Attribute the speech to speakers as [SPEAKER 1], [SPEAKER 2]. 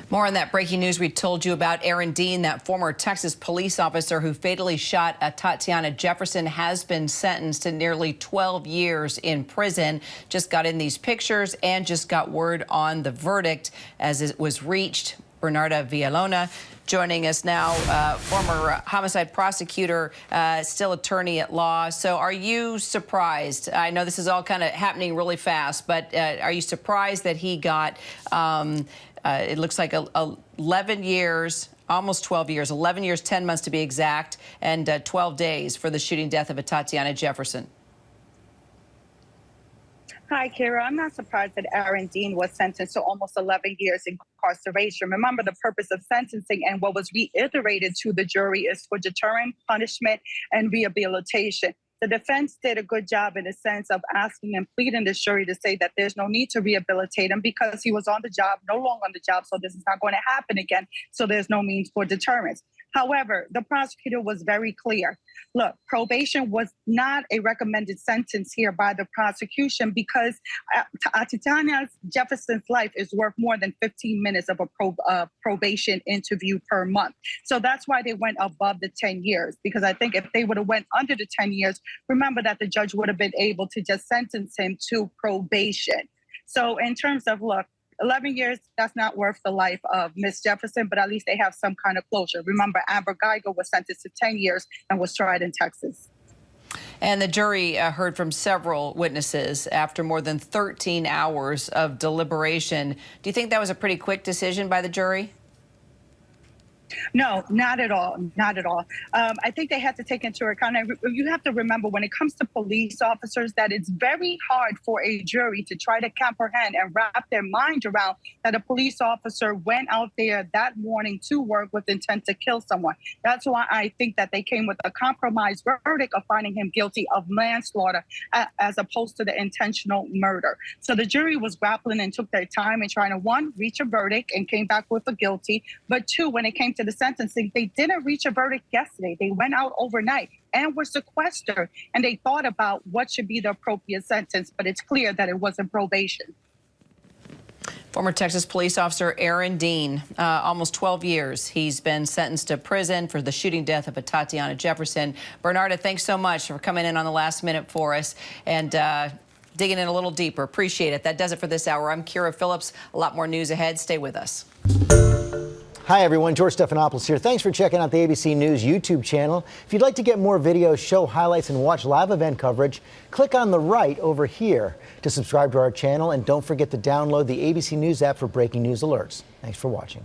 [SPEAKER 1] More on that breaking news we told you about. Aaron Dean, that former Texas police officer who fatally shot Atatiana Jefferson, has been sentenced to nearly 12 years in prison. Just got in these pictures and just got word on the verdict as it was reached. Bernarda Villalona joining us now, former homicide prosecutor, still attorney at law. So are you surprised? I know this is all kind of happening really fast, but are you surprised that he got, it looks like 11 years, almost 12 years, 11 years, 10 months to be exact, and 12 days for the shooting death of Atatiana Jefferson?
[SPEAKER 2] Hi, Kira. I'm not surprised that Aaron Dean was sentenced to almost 11 years incarceration. Remember, the purpose of sentencing and what was reiterated to the jury is for deterrent, punishment, and rehabilitation. The defense did a good job in the sense of asking and pleading the jury to say that there's no need to rehabilitate him because he was on the job, no longer on the job, so this is not going to happen again. So there's no means for deterrence. However, the prosecutor was very clear. Look, probation was not a recommended sentence here by the prosecution because Atatiana Jefferson's life is worth more than 15 minutes of a probation interview per month. So that's why they went above the 10 years, because I think if they would have went under the 10 years, remember that the judge would have been able to just sentence him to probation. So in terms of, look, 11 years, that's not worth the life of Miss Jefferson, but at least they have some kind of closure. Remember, Amber Geiger was sentenced to 10 years and was tried in Texas.
[SPEAKER 1] And the jury heard from several witnesses after more than 13 hours of deliberation. Do you think that was a pretty quick decision by the jury?
[SPEAKER 2] No, not at all. Not at all. I think they had to take into account, you have to remember when it comes to police officers, that it's very hard for a jury to try to comprehend and wrap their mind around that a police officer went out there that morning to work with intent to kill someone. That's why I think that they came with a compromise verdict of finding him guilty of manslaughter as opposed to the intentional murder. So the jury was grappling and took their time in trying to, one, reach a verdict and came back with a guilty, but two, when it came to the sentencing, they didn't reach a verdict yesterday. They went out overnight and were sequestered, and they thought about what should be the appropriate sentence, but it's clear that it wasn't probation.
[SPEAKER 1] Former Texas police officer Aaron Dean, almost 12 years. He's been sentenced to prison for the shooting death of Atatiana Jefferson. Bernarda, thanks so much for coming in on the last minute for us and digging in a little deeper. Appreciate it. That does it for this hour. I'm Kira Phillips. A lot more news ahead. Stay with us.
[SPEAKER 3] Hi, everyone. George Stephanopoulos here. Thanks for checking out the ABC News YouTube channel. If you'd like to get more videos, show highlights, and watch live event coverage, click on the right over here to subscribe to our channel. And don't forget to download the ABC News app for breaking news alerts. Thanks for watching.